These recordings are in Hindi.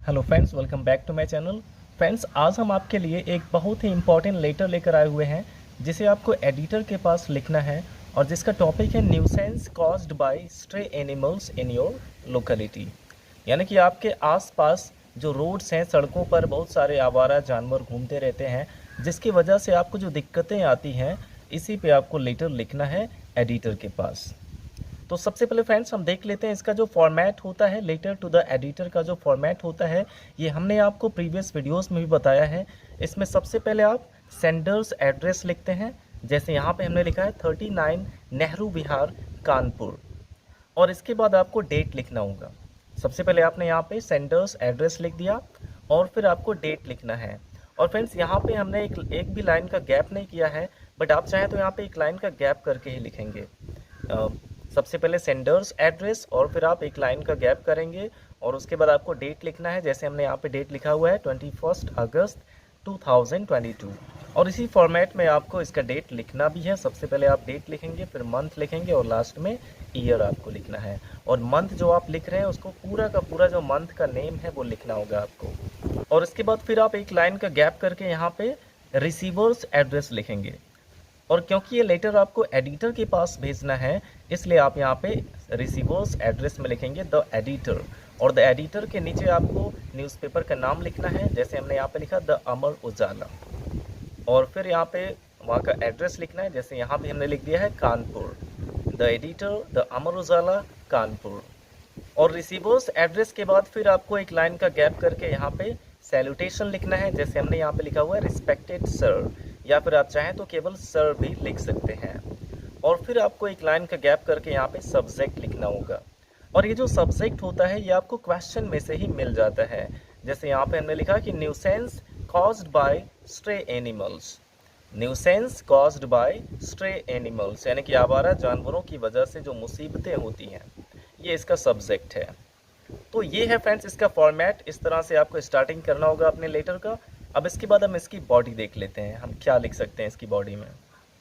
Hello friends, welcome back to my channel. Friends, आज हम आपके लिए एक बहुत ही इम्पॉर्टेंट लेटर लेकर आए हुए हैं जिसे आपको एडिटर के पास लिखना है और जिसका टॉपिक है nuisance caused by stray animals in your locality. यानी कि आपके आसपास जो रोड्स हैं, सड़कों पर बहुत सारे आवारा जानवर घूमते रहते हैं जिसकी वजह से आपको जो दिक्कतें आती हैं, इसी पे आपको लेटर लिखना है एडिटर के पास। तो सबसे पहले फ्रेंड्स हम देख लेते हैं इसका जो फॉर्मेट होता है, लेटर टू द एडिटर का जो फॉर्मेट होता है, ये हमने आपको प्रीवियस वीडियोस में भी बताया है। इसमें सबसे पहले आप सेंडर्स एड्रेस लिखते हैं, जैसे यहाँ पे हमने लिखा है 39 नेहरू विहार कानपुर, और इसके बाद आपको डेट लिखना होगा। सबसे पहले आपने यहाँ पे सेंडर्स एड्रेस लिख दिया और फिर आपको डेट लिखना है। और फ्रेंड्स, यहाँ पे हमने एक भी लाइन का गैप नहीं किया है, बट आप चाहें तो यहाँ पे एक लाइन का गैप करके ही लिखेंगे। सबसे पहले सेंडर्स एड्रेस और फिर आप एक लाइन का गैप करेंगे और उसके बाद आपको डेट लिखना है, जैसे हमने यहाँ पे डेट लिखा हुआ है 21 अगस्त 2022। और इसी फॉर्मेट में आपको इसका डेट लिखना भी है। सबसे पहले आप डेट लिखेंगे, फिर मंथ लिखेंगे और लास्ट में ईयर आपको लिखना है। और मंथ जो आप लिख रहे हैं उसको पूरा का पूरा जो मंथ का नेम है वो लिखना होगा आपको। और इसके बाद फिर आप एक लाइन का गैप करके यहाँ पे रिसीवर्स एड्रेस लिखेंगे। और क्योंकि ये लेटर आपको एडिटर के पास भेजना है, इसलिए आप यहाँ पे रिसीवर्स एड्रेस में लिखेंगे द एडिटर, और द एडिटर के नीचे आपको न्यूज़पेपर का नाम लिखना है, जैसे हमने यहाँ पे लिखा द अमर उजाला। और फिर यहाँ पे वहाँ का एड्रेस लिखना है, जैसे यहाँ पे हमने लिख दिया है Kanpur, the editor the Amar Ujala Kanpur. और रिसीवर्स एड्रेस के बाद फिर आपको एक लाइन का गैप करके यहाँ पे सैल्यूटेशन लिखना है, जैसे हमने यहाँ पे लिखा हुआ है रिस्पेक्टेड सर, या फिर आप चाहें तो केवल सर भी लिख सकते हैं। और फिर आपको एक लाइन का गैप करके यहाँ पे सब्जेक्ट लिखना होगा। और ये जो सब्जेक्ट होता है ये आपको क्वेश्चन में से ही मिल जाता है, जैसे यहाँ पे हमने लिखा कि nuisance caused by stray animals, nuisance caused by stray animals, यानी कि आवारा जानवरों की वजह से जो मुसीबतें होती हैं, ये इसका सब्जेक्ट है। तो ये है फ्रेंड्स इसका फॉर्मेट। इस तरह से आपको स्टार्टिंग करना होगा अपने लेटर का। अब इसके बाद हम इसकी बॉडी देख लेते हैं, हम क्या लिख सकते हैं इसकी बॉडी में।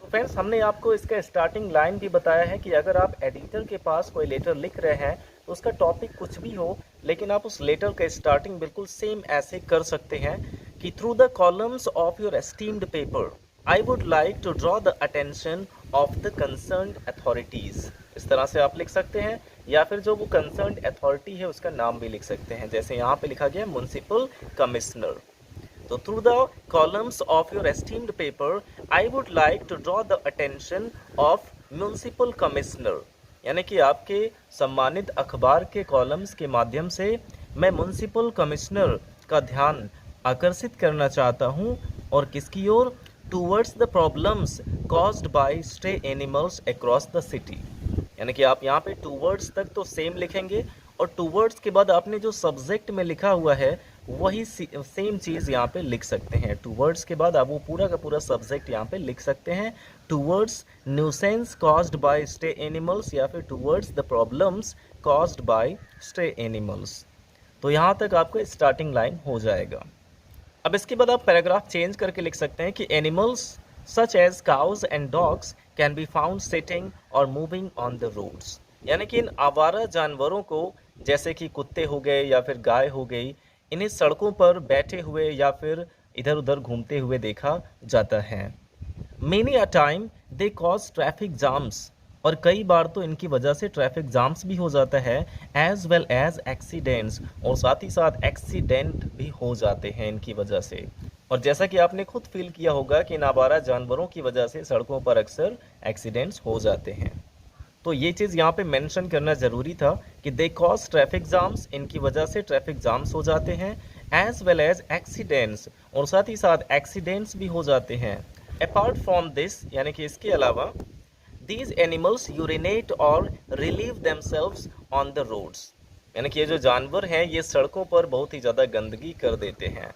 तो फ्रेंड्स, हमने आपको इसका स्टार्टिंग लाइन भी बताया है कि अगर आप एडिटर के पास कोई लेटर लिख रहे हैं तो उसका टॉपिक कुछ भी हो, लेकिन आप उस लेटर का स्टार्टिंग बिल्कुल सेम ऐसे कर सकते हैं कि through the columns of your esteemed paper I would like to draw the attention of the concerned authorities. इस तरह से आप लिख सकते हैं, या फिर जो वो कंसर्न्ड अथॉरिटी है उसका नाम भी लिख सकते हैं, जैसे यहाँ पे लिखा गया म्युनिसिपल कमिश्नर। तो through the columns of your esteemed paper I would like to draw the attention of municipal commissioner, यानी कि आपके सम्मानित अखबार के कॉलम्स के माध्यम से मैं म्युनिसिपल कमिश्नर का ध्यान आकर्षित करना चाहता हूँ। और किसकी ओर? Towards the problems caused by stray animals across the city, यानी कि आप यहाँ पे टूवर्ड्स तक तो सेम लिखेंगे और टूवर्ड्स के बाद आपने जो सब्जेक्ट में लिखा हुआ है वही सेम चीज़ यहाँ पे लिख सकते हैं। टूवर्ड्स के बाद आप वो पूरा का पूरा सब्जेक्ट यहाँ पे लिख सकते हैं, towards nuisance caused by stray animals, या फिर towards the problems caused by stray animals. तो यहाँ तक आपको स्टार्टिंग लाइन हो जाएगा। अब इसके बाद आप पैराग्राफ चेंज करके लिख सकते हैं कि animals such as cows and dogs can be found sitting और मूविंग ऑन द रोड्स, यानी कि इन आवारा जानवरों को, जैसे कि कुत्ते हो गए या फिर गाय हो गई, इन्हें सड़कों पर बैठे हुए या फिर इधर उधर घूमते हुए देखा जाता है। Many a time they cause traffic jams, और कई बार तो इनकी वजह से ट्रैफिक जाम्स भी हो जाता है, एज वेल एज एक्सीडेंट्स, और साथ ही साथ एक्सीडेंट भी हो जाते हैं इनकी वजह से। और जैसा कि आपने खुद फील किया होगा कि इन आवारा जानवरों की वजह से सड़कों पर अक्सर एक्सीडेंट्स हो जाते हैं, तो ये चीज़ यहाँ पे मेंशन करना ज़रूरी था कि दे कॉज ट्रैफिक जाम्स, इनकी वजह से ट्रैफिक जाम्स हो जाते हैं, एज वेल एज एक्सीडेंट्स, और साथ ही साथ एक्सीडेंट्स भी हो जाते हैं। अपार्ट फ्रॉम दिस, यानी कि इसके अलावा, दीज एनिमल्स यूरिनेट और relieve themselves on the roads, यानी कि ये जो जानवर हैं ये सड़कों पर बहुत ही ज़्यादा गंदगी कर देते हैं।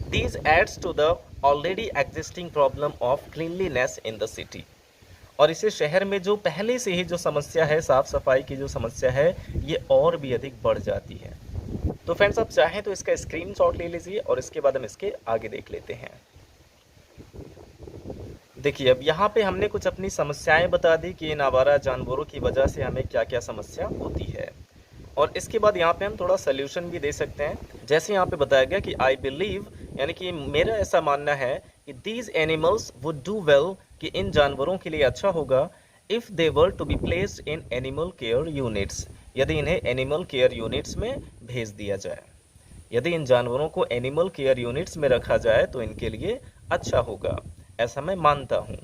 These adds to the already existing problem of cleanliness in the city, और इसे शहर में जो पहले से ही जो समस्या है, साफ़ सफाई की जो समस्या है, ये और भी अधिक बढ़ जाती है। तो फ्रेंड्स, आप चाहें तो इसका स्क्रीनशॉट ले लीजिए और इसके बाद हम इसके आगे देख लेते हैं। देखिए, अब यहाँ पे हमने कुछ अपनी समस्याएं बता दी कि इन आवारा जानवरों की वजह से हमें क्या क्या समस्या होती है। और इसके बाद यहाँ पे हम थोड़ा सोल्यूशन भी दे सकते हैं। जैसे यहाँ पे बताया गया कि आई बिलीव, यानी कि मेरा ऐसा मानना है कि these animals would do well, कि इन जानवरों के लिए अच्छा होगा if they were to be placed in animal care units, यदि इन्हें एनिमल केयर यूनिट्स में भेज दिया जाए। यदि इन जानवरों को एनिमल केयर यूनिट्स में रखा जाए तो इनके लिए अच्छा होगा, ऐसा मैं मानता हूँ।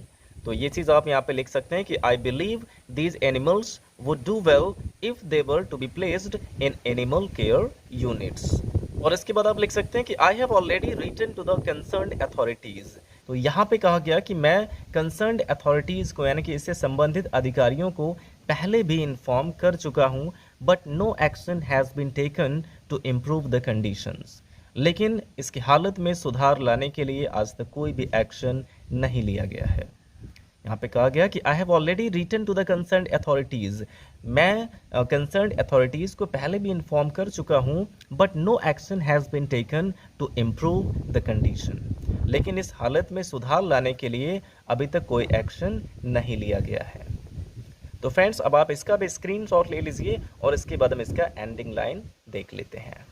तो ये चीज़ आप यहाँ पे लिख सकते हैं कि I believe these animals would do well if they were to be placed in animal care units. और इसके बाद आप लिख सकते हैं कि I have already written to the concerned authorities. तो यहाँ पे कहा गया कि मैं कंसर्न्ड अथॉरिटीज़ को, यानी कि इससे संबंधित अधिकारियों को पहले भी इन्फॉर्म कर चुका हूँ, but no action has been taken to improve the conditions. लेकिन इसकी हालत में सुधार लाने के लिए आज तक कोई भी एक्शन नहीं लिया गया है। यहाँ पे कहा गया कि I have already written to the concerned authorities, मैं कंसर्न्ड अथॉरिटीज़ को पहले भी इन्फॉर्म कर चुका हूँ, but no action has been taken to improve the condition. लेकिन इस हालत में सुधार लाने के लिए अभी तक कोई एक्शन नहीं लिया गया है। तो फ्रेंड्स, अब आप इसका भी स्क्रीनशॉट ले लीजिए और इसके बाद हम इसका एंडिंग लाइन देख लेते हैं।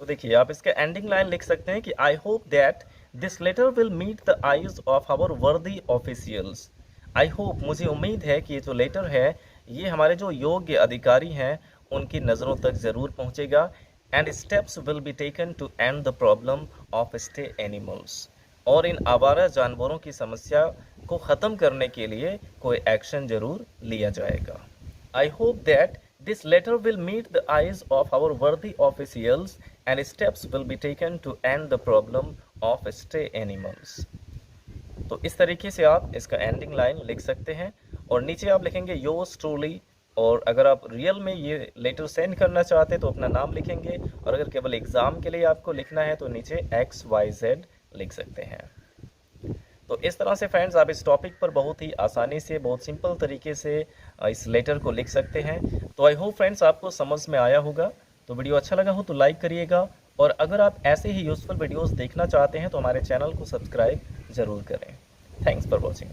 तो देखिए, आप इसका एंडिंग लाइन लिख सकते हैं कि I hope that this letter will meet the eyes of our worthy officials. I hope, मुझे उम्मीद है कि ये जो लेटर है ये हमारे जो योग्य अधिकारी हैं उनकी नज़रों तक ज़रूर पहुंचेगा। And steps will be taken to end the problem of stay animals, और इन आवारा जानवरों की समस्या को ख़त्म करने के लिए कोई एक्शन ज़रूर लिया जाएगा। I hope that this letter will meet the eyes of our worthy officials and steps will be taken to end the problem of stay animals. तो इस तरीके से आप इसका एंडिंग लाइन लिख सकते हैं और नीचे आप लिखेंगे योर्स ट्रूली। और अगर आप रियल में ये लेटर सेंड करना चाहते हैं तो अपना नाम लिखेंगे, और अगर केवल एग्ज़ाम के लिए आपको लिखना है तो नीचे XYZ लिख सकते हैं। तो इस तरह से फ्रेंड्स आप इस टॉपिक पर बहुत ही आसानी से, बहुत सिंपल तरीके से इस लेटर को लिख सकते हैं। तो आई होप फ्रेंड्स आपको समझ में आया होगा। तो वीडियो अच्छा लगा हो तो लाइक करिएगा, और अगर आप ऐसे ही यूज़फुल वीडियोस देखना चाहते हैं तो हमारे चैनल को सब्सक्राइब ज़रूर करें। Thanks for watching.